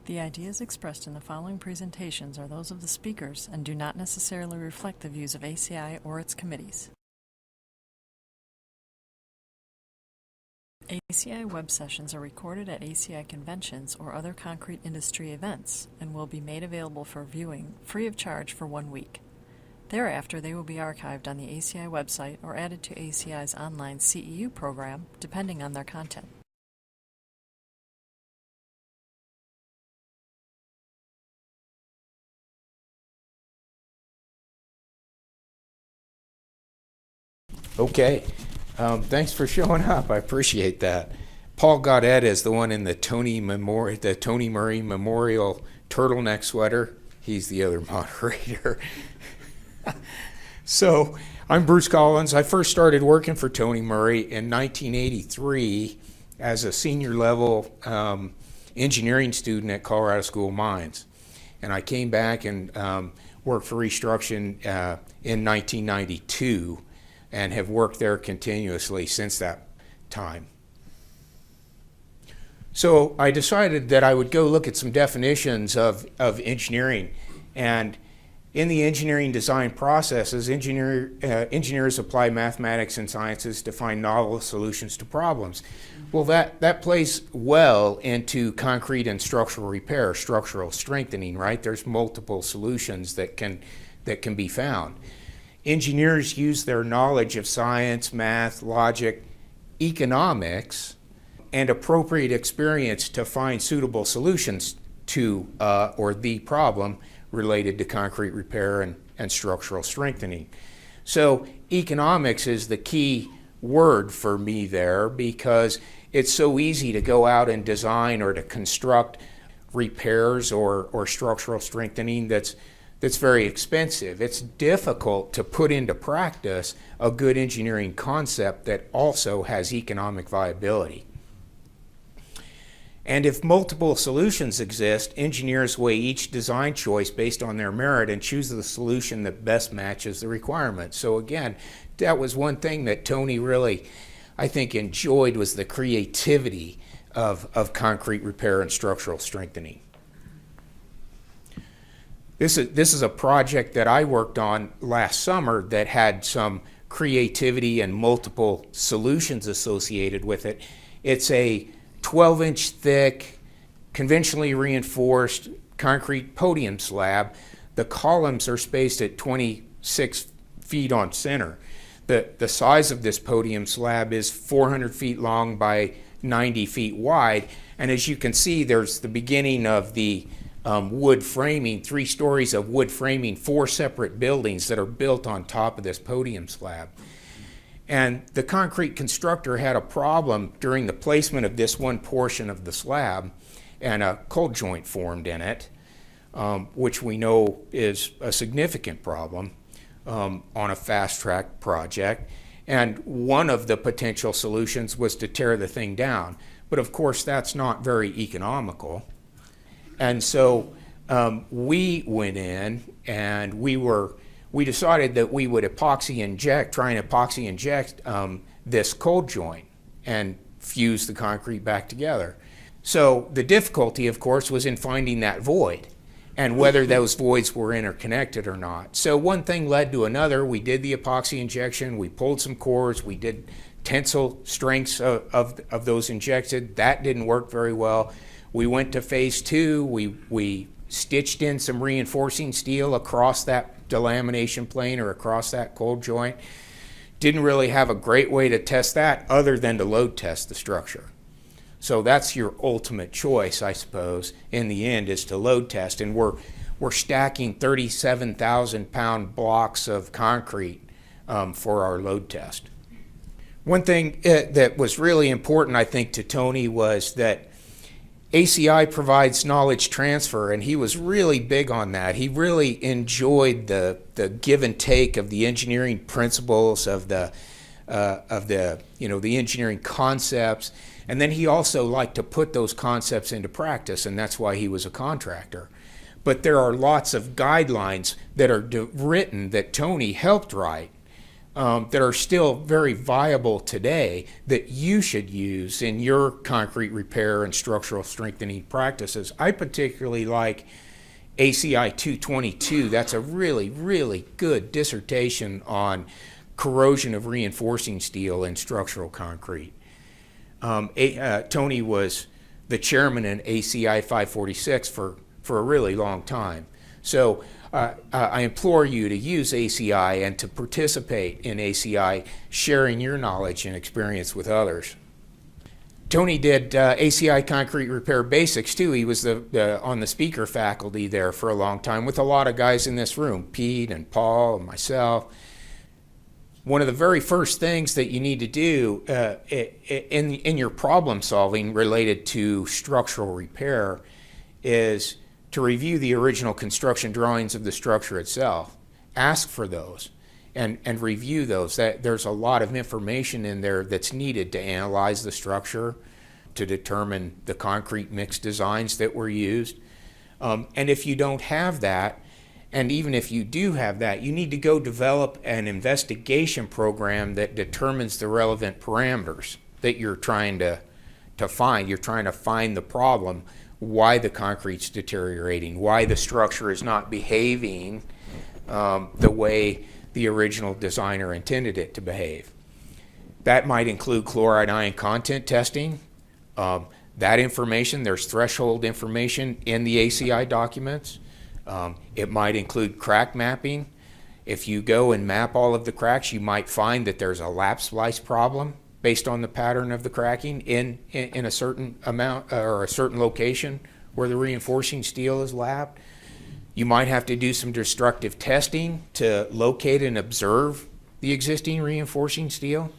The ideas expressed in the following presentations are those of the speakers and do not necessarily reflect the views of ACI or its committees. ACI web sessions are recorded at ACI conventions or other concrete industry events and will be made available for viewing free of charge for 1 week. Thereafter, they will be archived on the ACI website or added to ACI's online CEU program, depending on their content. Okay, thanks for showing up. I appreciate that. Paul Gaudet is the one in the Tony Murray Memorial turtleneck sweater. He's the other moderator. So I'm Bruce Collins. I first started working for Tony Murray in 1983 as a senior level engineering student at Colorado School of Mines. And I came back and worked for Restruction in 1992. And have worked there continuously since that time. So I decided that I would go look at some definitions of engineering. And in the engineering design processes, engineers apply mathematics and sciences to find novel solutions to problems. Well, that plays well into concrete and structural repair, structural strengthening, right? There's multiple solutions that can be found. Engineers use their knowledge of science, math, logic, economics, and appropriate experience to find suitable solutions to or the problem related to concrete repair and structural strengthening. So economics is the key word for me there because it's so easy to go out and design or to construct repairs or structural strengthening that's very expensive. It's difficult to put into practice a good engineering concept that also has economic viability. And if multiple solutions exist, engineers weigh each design choice based on their merit and choose the solution that best matches the requirements. So again, that was one thing that Tony really, I think, enjoyed was the creativity of concrete repair and structural strengthening. This is a project that I worked on last summer that had some creativity and multiple solutions associated with it. It's a 12-inch thick, conventionally reinforced concrete podium slab. The columns are spaced at 26 feet on center. The size of this podium slab is 400 feet long by 90 feet wide. And as you can see, there's the beginning of the wood framing, 3 stories of wood framing, 4 separate buildings that are built on top of this podium slab. And the concrete constructor had a problem during the placement of this one portion of the slab, and a cold joint formed in it, which we know is a significant problem on a fast-track project. And one of the potential solutions was to tear the thing down. But of course, that's not very economical. And so we went in and we decided that we would try and epoxy inject this cold joint and fuse the concrete back together. So the difficulty, of course, was in finding that void and whether those voids were interconnected or not. So one thing led to another. We did the epoxy injection, we pulled some cores, we did tensile strengths of those injected. That didn't work very well. We went to phase 2. We stitched in some reinforcing steel across that delamination plane or across that cold joint. Didn't really have a great way to test that other than to load test the structure. So that's your ultimate choice, I suppose, in the end, is to load test. And we're stacking 37,000 pound blocks of concrete for our load test. One thing that was really important, I think, to Tony was that ACI provides knowledge transfer, and he was really big on that. He really enjoyed the give and take of the engineering principles of the engineering concepts, and then he also liked to put those concepts into practice, and that's why he was a contractor. But there are lots of guidelines that are written that Tony helped write that are still very viable today that you should use in your concrete repair and structural strengthening practices. I particularly like ACI 222. That's a really, really good dissertation on corrosion of reinforcing steel in structural concrete. Tony was the chairman in ACI 546 for a really long time. So I implore you to use ACI and to participate in ACI, sharing your knowledge and experience with others. Tony did ACI Concrete Repair Basics too. He was on the speaker faculty there for a long time with a lot of guys in this room, Pete and Paul and myself. One of the very first things that you need to do in your problem solving related to structural repair is to review the original construction drawings of the structure itself. Ask for those and review those. There's a lot of information in there that's needed to analyze the structure, to determine the concrete mix designs that were used. And if you don't have that, and even if you do have that, you need to go develop an investigation program that determines the relevant parameters that you're trying to find. You're trying to find the problem, why the concrete's deteriorating, why the structure is not behaving the way the original designer intended it to behave. That might include chloride ion content testing. That information, there's threshold information in the ACI documents. It might include crack mapping. If you go and map all of the cracks, you might find that there's a lap splice problem based on the pattern of the cracking in a certain amount or a certain location where the reinforcing steel is lapped. You might have to do some destructive testing to locate and observe the existing reinforcing steel.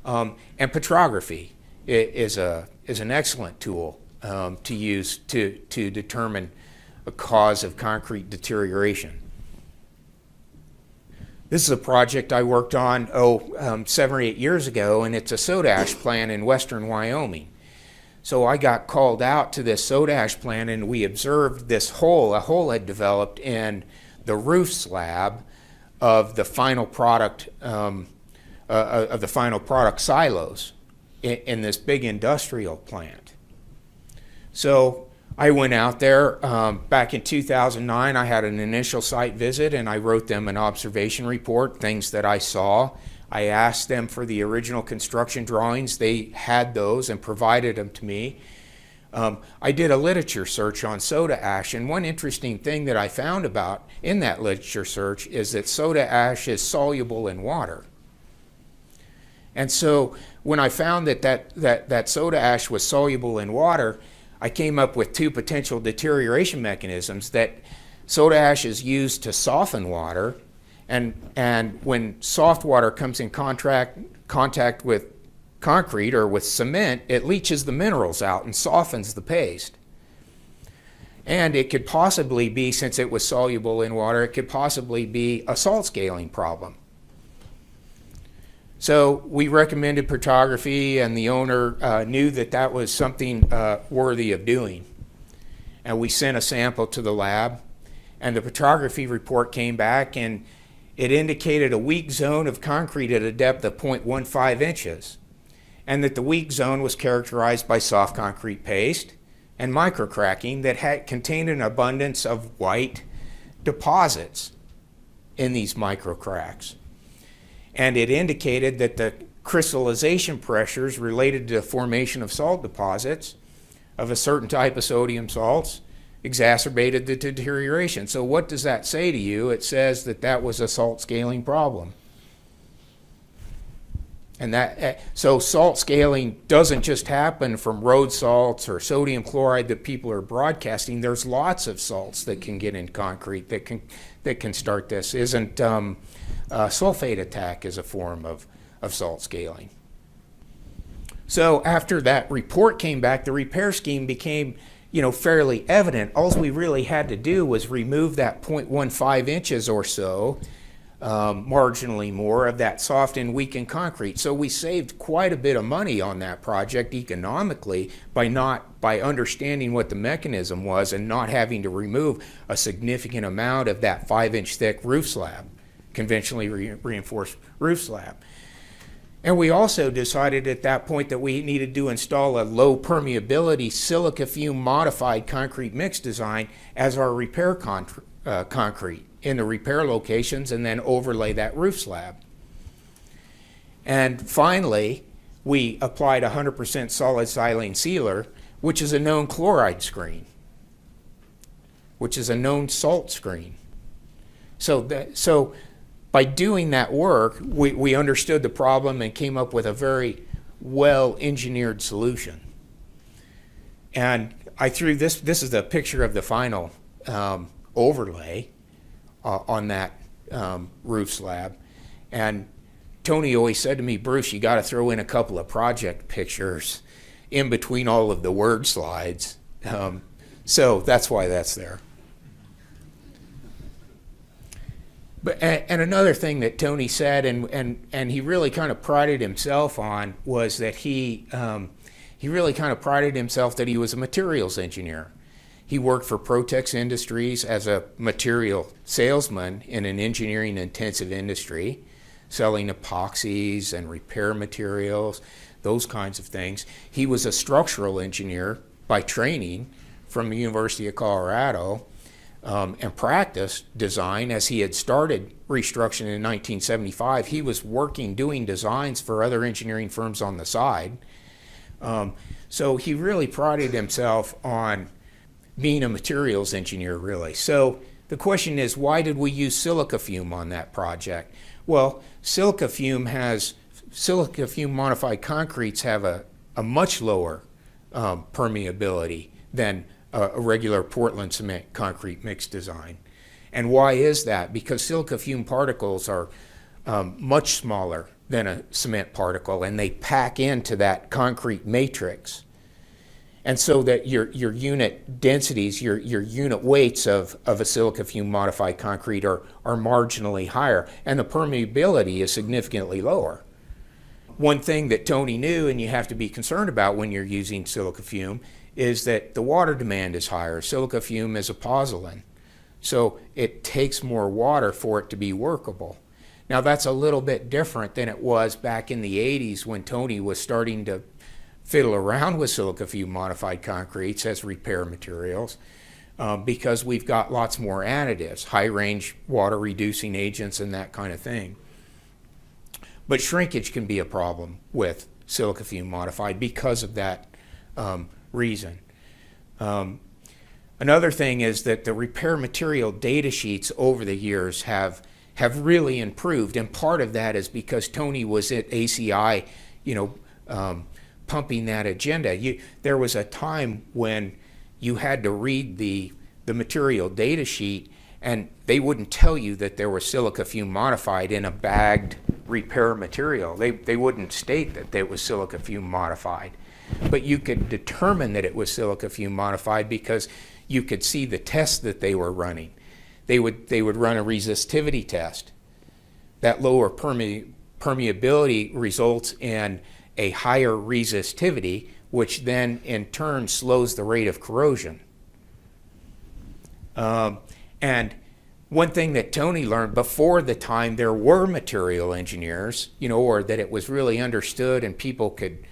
And petrography is an excellent tool to use to determine a cause of concrete deterioration. This is a project I worked on 7 or 8 years ago, and it's a soda ash plant in western Wyoming. So I got called out to this soda ash plant, and we observed this hole. A hole had developed in the roof slab of the final product silos in this big industrial plant. So I went out there back in 2009. I had an initial site visit, and I wrote them an observation report, things that I saw. I asked them for the original construction drawings. They had those and provided them to me. I did a literature search on soda ash, and one interesting thing that I found about in that literature search is that soda ash is soluble in water. And so when I found that soda ash was soluble in water, I came up with two potential deterioration mechanisms. That soda ash is used to soften water, and when soft water comes in contact with concrete or with cement, it leaches the minerals out and softens the paste. And it could possibly be, since it was soluble in water, it could possibly be a salt scaling problem. So we recommended petrography, and the owner knew that was something worthy of doing. And we sent a sample to the lab, and the petrography report came back, and it indicated a weak zone of concrete at a depth of 0.15 inches, and that the weak zone was characterized by soft concrete paste and microcracking that contained an abundance of white deposits in these microcracks. And it indicated that the crystallization pressures related to the formation of salt deposits of a certain type of sodium salts exacerbated the deterioration. So what does that say to you? It says that was a salt scaling problem. And so salt scaling doesn't just happen from road salts or sodium chloride that people are broadcasting. There's lots of salts that can get in concrete that can start this. Isn't sulfate attack is a form of salt scaling. So after that report came back, the repair scheme became fairly evident. All we really had to do was remove that 0.15 inches or so, marginally more, of that soft and weakened concrete. So we saved quite a bit of money on that project economically by understanding what the mechanism was and not having to remove a significant amount of that 5-inch thick roof slab conventionally reinforced roof slab. And we also decided at that point that we needed to install a low permeability silica fume modified concrete mix design as our repair concrete in the repair locations, and then overlay that roof slab. And finally, we applied 100% solid silane sealer, which is a known chloride screen, which is a known salt screen. So by doing that work, we understood the problem and came up with a very well-engineered solution. And I threw this is a picture of the final overlay on that roof slab. And Tony always said to me, Bruce, you got to throw in a couple of project pictures in between all of the word slides. So that's why that's there. And another thing that Tony said, and he really kind of prided himself on, was that he really kind of prided himself that he was a materials engineer. He worked for Protex Industries as a material salesman in an engineering intensive industry, selling epoxies and repair materials, those kinds of things. He was a structural engineer by training from the University of Colorado, and practiced design as he had started Restruction in 1975. He was working, doing designs for other engineering firms on the side. So he really prided himself on being a materials engineer, really. So the question is, why did we use silica fume on that project? Well, silica fume modified concretes have a much lower permeability than a regular Portland cement concrete mix design. And why is that? Because silica fume particles are much smaller than a cement particle, and they pack into that concrete matrix. And so that your unit densities, your unit weights of a silica fume modified concrete are marginally higher, and the permeability is significantly lower. One thing that Tony knew, and you have to be concerned about when you're using silica fume, is that the water demand is higher. Silica fume is a pozzolan, so it takes more water for it to be workable. Now that's a little bit different than it was back in the 80s when Tony was starting to fiddle around with silica fume modified concretes as repair materials, because we've got lots more additives, high range water reducing agents and that kind of thing. But shrinkage can be a problem with silica fume modified because of that reason. Another thing is that the repair material data sheets over the years have really improved, and part of that is because Tony was at ACI, pumping that agenda. There was a time when you had to read the material data sheet, and they wouldn't tell you that there was silica fume modified in a bagged repair material. They wouldn't state that it was silica fume modified. But you could determine that it was silica fume modified because you could see the tests that they were running. They would run a resistivity test. That lower permeability results in a higher resistivity, which then in turn slows the rate of corrosion. And one thing that Tony learned before the time there were material engineers, or that it was really understood and people could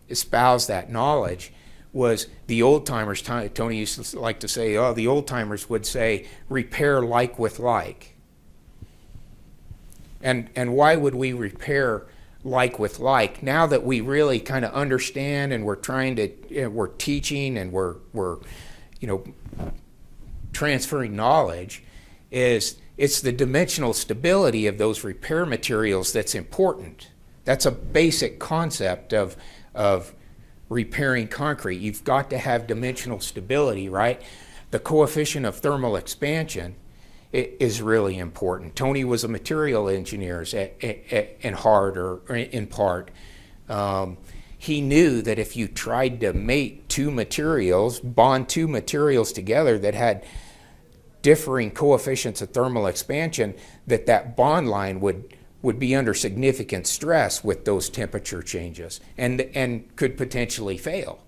espouse that knowledge, was the old timers. Tony used to like to say, the old timers would say, repair like with like. And why would we repair like with like? Now that we really kind of understand and we're teaching and we're transferring knowledge, it's the dimensional stability of those repair materials that's important. That's a basic concept of repairing concrete. You've got to have dimensional stability, right? The coefficient of thermal expansion is really important. Tony was a material engineer in part. He knew that if you tried to mate bond two materials together that had differing coefficients of thermal expansion, that bond line would be under significant stress with those temperature changes and could potentially fail.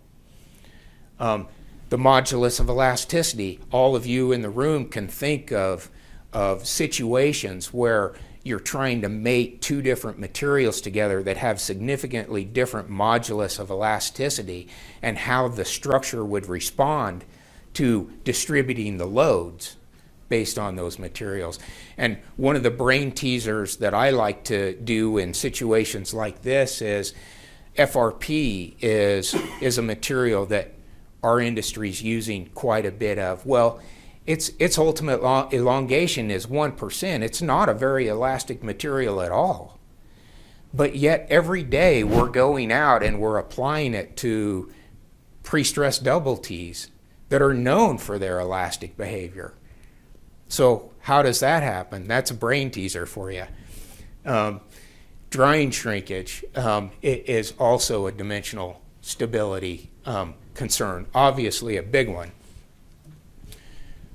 The modulus of elasticity, all of you in the room can think of of situations where you're trying to mate two different materials together that have significantly different modulus of elasticity, and how the structure would respond to distributing the loads based on those materials. And one of the brain teasers that I like to do in situations like this is FRP is a material that our industry is using quite a bit of. Well, its ultimate elongation is 1%. It's not a very elastic material at all. But yet every day we're going out and we're applying it to pre-stressed double T's that are known for their elastic behavior. So how does that happen? That's a brain teaser for you. Drying shrinkage is also a dimensional stability concern, obviously a big one,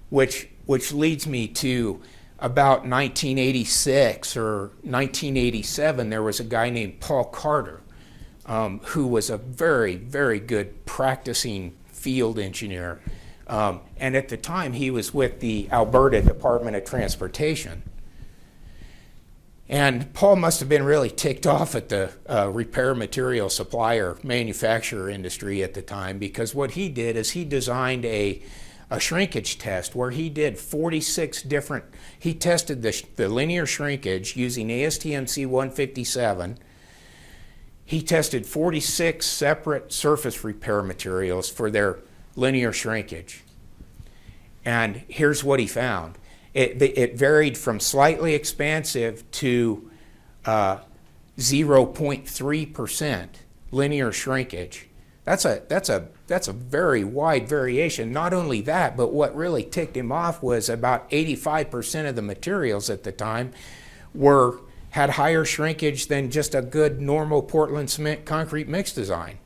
which leads me to about 1986 or 1987. There was a guy named Paul Carter who was a very, very good practicing field engineer. And at the time, he was with the Alberta Department of Transportation. And Paul must have been really ticked off at the repair material supplier manufacturer industry at the time, because what he did is he designed a shrinkage test where he did 46 different, he tested the linear shrinkage using ASTM C157. He tested 46 separate surface repair materials for their linear shrinkage. And here's what he found. It varied from slightly expansive to 0.3% linear shrinkage. That's a very wide variation. Not only that, but what really ticked him off was about 85% of the materials at the time had higher shrinkage than just a good normal Portland cement concrete mix design.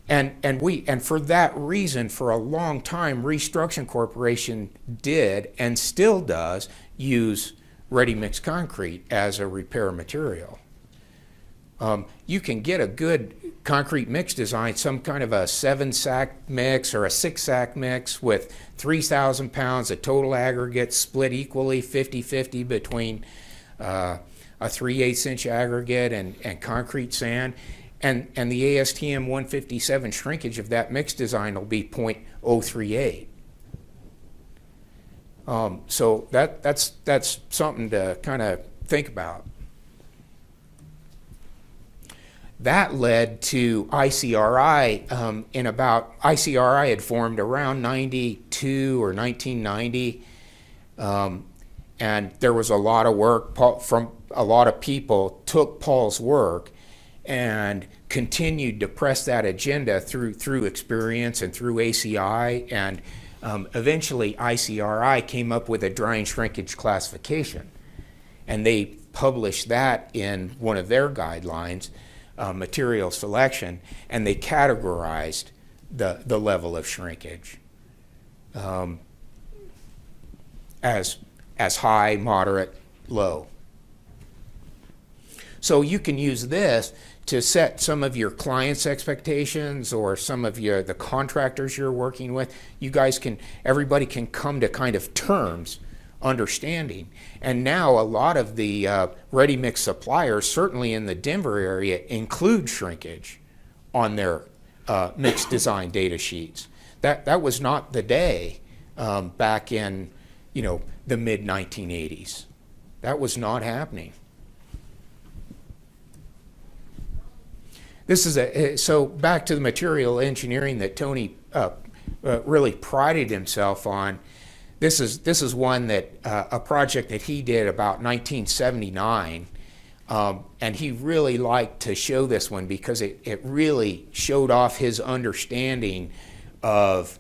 And for that reason, for a long time, Restruction Corporation did and still does use ready-mix concrete as a repair material. You can get a good concrete mix design, some kind of a 7-sack mix or a 6-sack mix with 3,000 pounds of total aggregate split equally 50-50 between a 3/8 inch aggregate and concrete sand. And the ASTM 157 shrinkage of that mix design will be 0.038. So that's something to kind of think about. That led to ICRI ICRI had formed around 92 or 1990, and there was a lot of work from a lot of people took Paul's work and continued to press that agenda through experience and through ACI, and eventually ICRI came up with a drying shrinkage classification, and they published that in one of their guidelines, material selection, and they categorized the level of shrinkage as high, moderate, low. So you can use this to set some of your clients' expectations or some of the contractors you're working with. Everybody can come to kind of terms, understanding. And now a lot of the ready-mix suppliers, certainly in the Denver area, include shrinkage on their mix design data sheets. That was not the day back in the mid-1980s. That was not happening. So back to the material engineering that Tony really prided himself on. This is one that a project that he did about 1979, and he really liked to show this one because it really showed off his understanding of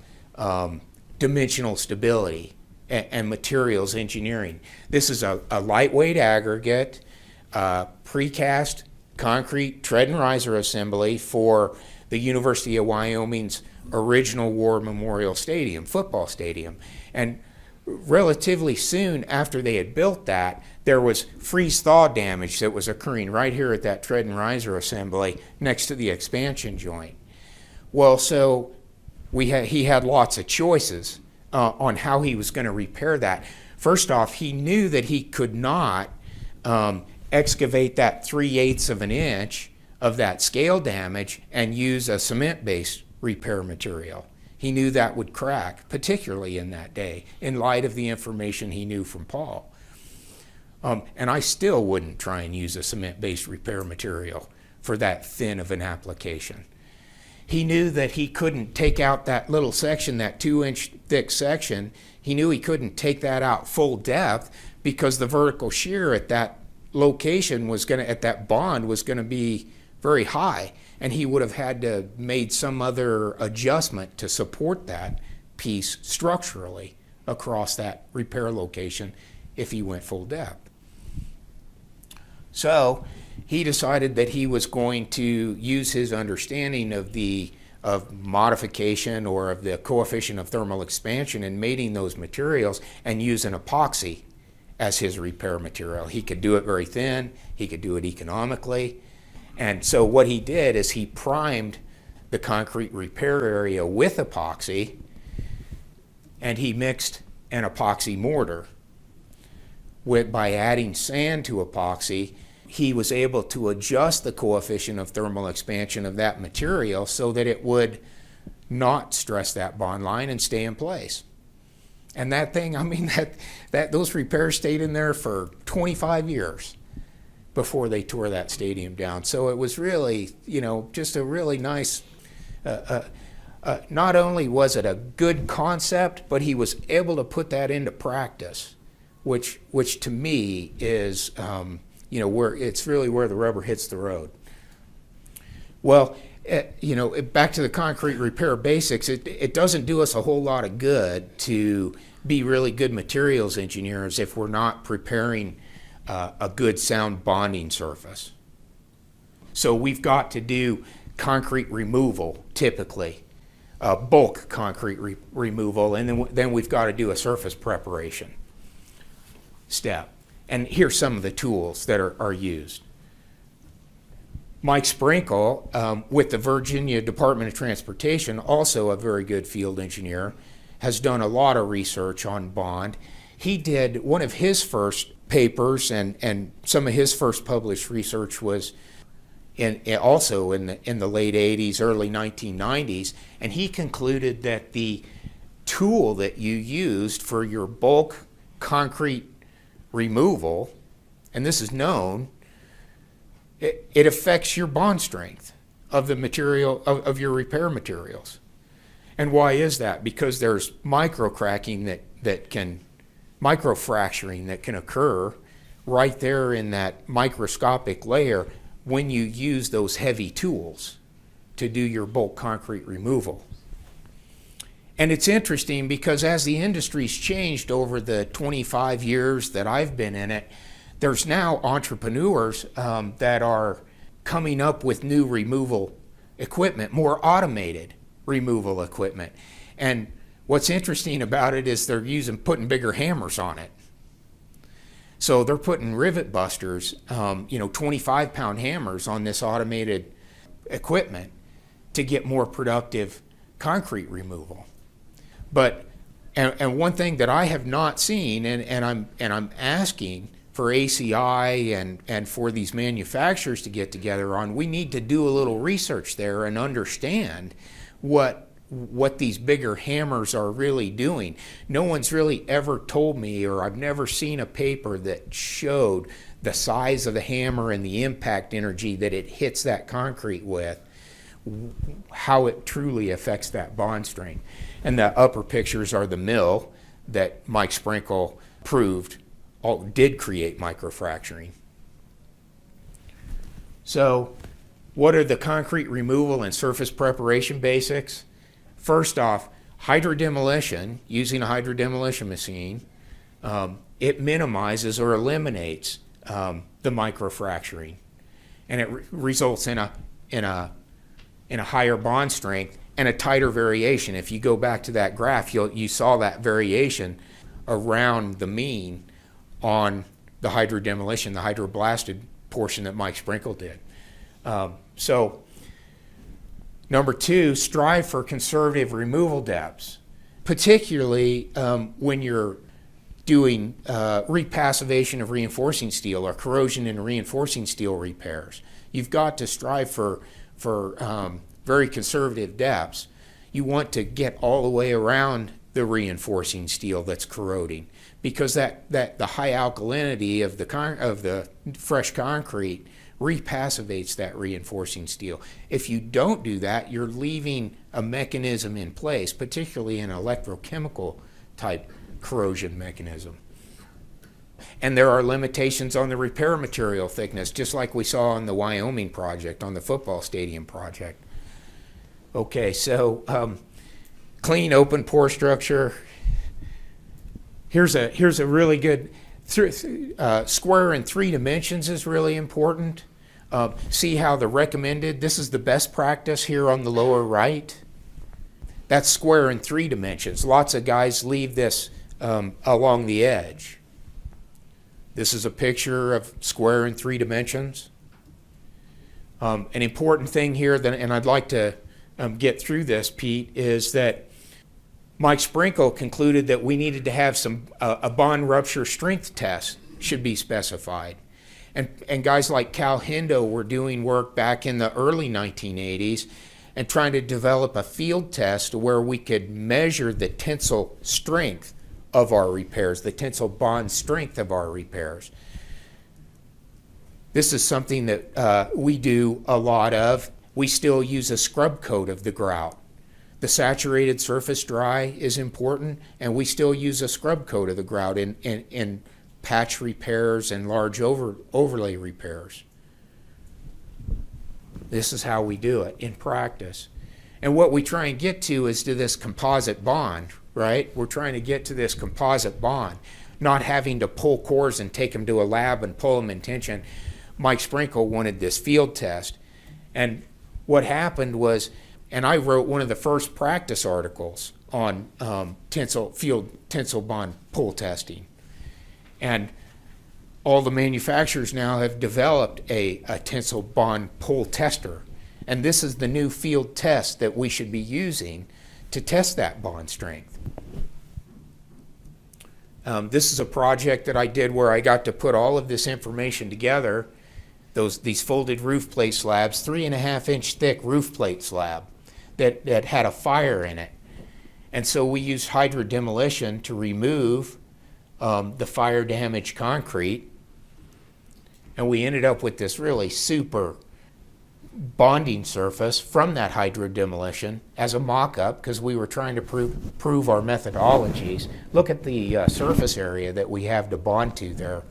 dimensional stability and materials engineering. This is a lightweight aggregate, precast concrete tread and riser assembly for the University of Wyoming's original War Memorial Stadium, football stadium. And relatively soon after they had built that, there was freeze-thaw damage that was occurring right here at that tread and riser assembly next to the expansion joint. Well, so he had lots of choices on how he was going to repair that. First off, he knew that he could not excavate that 3/8 of an inch of that scale damage and use a cement-based repair material. He knew that would crack, particularly in that day, in light of the information he knew from Paul. And I still wouldn't try and use a cement-based repair material for that thin of an application. He knew that he couldn't take out that little section, that 2-inch thick section. He knew he couldn't take that out full depth because the vertical shear at that location at that bond was going to be very high, and he would have had to made some other adjustment to support that piece structurally across that repair location if he went full depth. So he decided that he was going to use his understanding of modification or of the coefficient of thermal expansion in mating those materials and use an epoxy as his repair material. He could do it very thin, he could do it economically. And so what he did is he primed the concrete repair area with epoxy, and he mixed an epoxy mortar. By adding sand to epoxy, he was able to adjust the coefficient of thermal expansion of that material so that it would not stress that bond line and stay in place. And that thing, I mean, those repairs stayed in there for 25 years before they tore that stadium down. So it was really, just a really nice, not only was it a good concept, but he was able to put that into practice, which to me is, where it's really where the rubber hits the road. Well, back to the concrete repair basics, it doesn't do us a whole lot of good to be really good materials engineers if we're not preparing a good sound bonding surface. So we've got to do concrete removal typically, bulk concrete removal, and then we've got to do a surface preparation step. And here's some of the tools that are used. Mike Sprinkel, with the Virginia Department of Transportation, also a very good field engineer, has done a lot of research on bond. He did one of his first papers, and some of his first published research was also in the late 80s, early 1990s, and he concluded that the tool that you used for your bulk concrete removal, and this is known, it affects your bond strength of the material, of your repair materials. And why is that? Because there's microcracking microfracturing that can occur right there in that microscopic layer when you use those heavy tools to do your bulk concrete removal. And it's interesting because as the industry's changed over the 25 years that I've been in it, there's now entrepreneurs that are coming up with new removal equipment, more automated removal equipment. And what's interesting about it is they're putting bigger hammers on it. So they're putting rivet busters, 25-pound hammers on this automated equipment to get more productive concrete removal. But and one thing that I have not seen, and I'm asking for ACI and for these manufacturers to get together on, we need to do a little research there and understand what these bigger hammers are really doing. No one's really ever told me, or I've never seen a paper that showed the size of the hammer and the impact energy that it hits that concrete with, how it truly affects that bond strength. And the upper pictures are the mill that Mike Sprinkel proved did create microfracturing. So what are the concrete removal and surface preparation basics? First off, hydrodemolition, using a hydrodemolition machine, it minimizes or eliminates the microfracturing, and it results in a higher bond strength and a tighter variation. If you go back to that graph, you saw that variation around the mean on the hydrodemolition, the hydroblasted portion that Mike Sprinkel did. So number two, strive for conservative removal depths, particularly when you're doing re-passivation of reinforcing steel or corrosion and reinforcing steel repairs. You've got to strive for very conservative depths. You want to get all the way around the reinforcing steel that's corroding, because that the high alkalinity of the fresh concrete repassivates that reinforcing steel. If you don't do that, you're leaving a mechanism in place, particularly an electrochemical type corrosion mechanism. And there are limitations on the repair material thickness, just like we saw on the Wyoming project, on the football stadium project. Okay, so clean open pore structure. Here's a really good square in 3 dimensions is really important. See how the recommended, this is the best practice here on the lower right. That's square in 3 dimensions. Lots of guys leave this along the edge. This is a picture of square in 3 dimensions. An important thing here, and I'd like to get through this, Pete, is that Mike Sprinkel concluded that we needed to have a bond rupture strength test should be specified. And guys like Cal Hendo were doing work back in the early 1980s and trying to develop a field test where we could measure the tensile strength of our repairs, the tensile bond strength of our repairs. This is something that we do a lot of. We still use a scrub coat of the grout. The saturated surface dry is important, and we still use a scrub coat of the grout in patch repairs and large overlay repairs. This is how we do it in practice. And what we try and get to is to this composite bond, right? We're trying to get to this composite bond, not having to pull cores and take them to a lab and pull them in tension. Mike Sprinkel wanted this field test. And what happened was, and I wrote one of the first practice articles on tensile bond pull testing. And all the manufacturers now have developed a tensile bond pull tester. And this is the new field test that we should be using to test that bond strength. This is a project that I did where I got to put all of this information together, these folded roof plate slabs, 3.5-inch thick roof plate slab that had a fire in it. And so we used hydrodemolition to remove the fire damaged concrete, and we ended up with this really super bonding surface from that hydrodemolition as a mock-up, because we were trying to prove our methodologies. Look at the surface area that we have to bond to there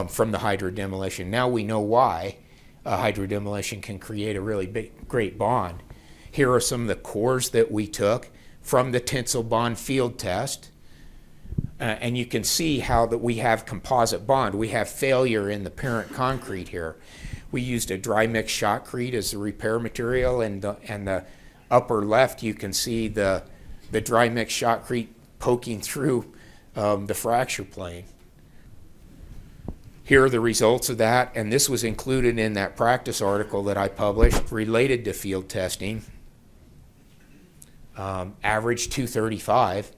from the hydrodemolition. Now we know why hydrodemolition can create a really great bond. Here are some of the cores that we took from the tensile bond field test. And you can see how that we have composite bond. We have failure in the parent concrete here. We used a dry mix shotcrete as the repair material, and the upper left you can see the dry mix shotcrete poking through the fracture plane. Here are the results of that, and this was included in that practice article that I published related to field testing. Average 235.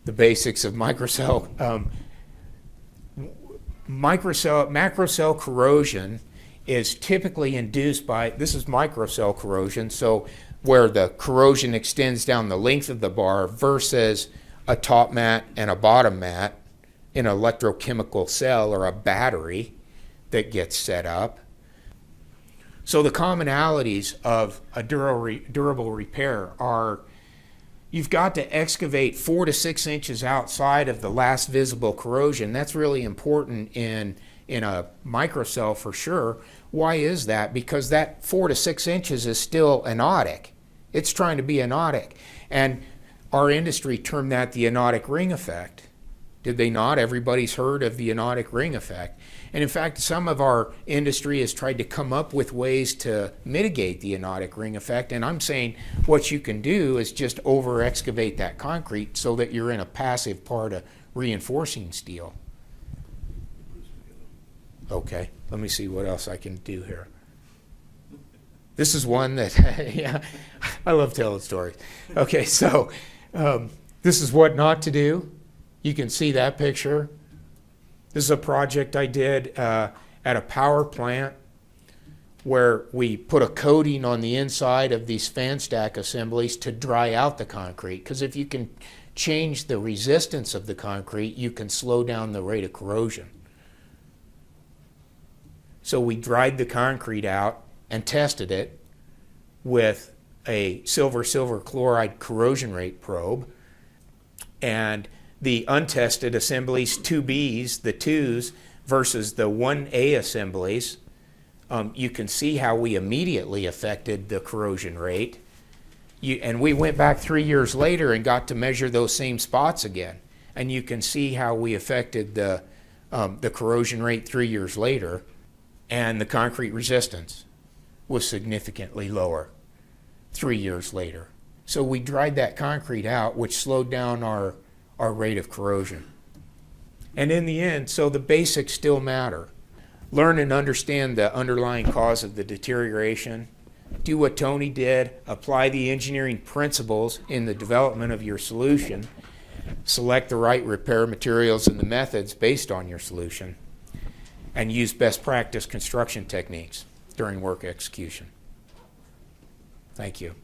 The basics of microcell. Macrocell corrosion is typically induced by, this is microcell corrosion, so where the corrosion extends down the length of the bar versus a top mat and a bottom mat in an electrochemical cell or a battery that gets set up. So the commonalities of a durable repair are, you've got to excavate 4 to 6 inches outside of the last visible corrosion. That's really important in a microcell for sure. Why is that? Because that 4 to 6 inches is still anodic. It's trying to be anodic. And our industry termed that the anodic ring effect. Did they not? Everybody's heard of the anodic ring effect. And in fact, some of our industry has tried to come up with ways to mitigate the anodic ring effect. And I'm saying what you can do is just over excavate that concrete so that you're in a passive part of reinforcing steel. Okay, let me see what else I can do here. This is one that, yeah, I love telling stories. Okay, so this is what not to do. You can see that picture. This is a project I did at a power plant where we put a coating on the inside of these fan stack assemblies to dry out the concrete. Because if you can change the resistance of the concrete, you can slow down the rate of corrosion. So we dried the concrete out and tested it with a silver chloride corrosion rate probe. And the untested assemblies, 2Bs, the 2s, versus the 1A assemblies, you can see how we immediately affected the corrosion rate. And we went back 3 years later and got to measure those same spots again. And you can see how we affected the corrosion rate 3 years later, and the concrete resistance was significantly lower 3 years later. So we dried that concrete out, which slowed down our rate of corrosion. And in the end, so the basics still matter. Learn and understand the underlying cause of the deterioration. Do what Tony did. Apply the engineering principles in the development of your solution. Select the right repair materials and the methods based on your solution. And use best practice construction techniques during work execution. Thank you.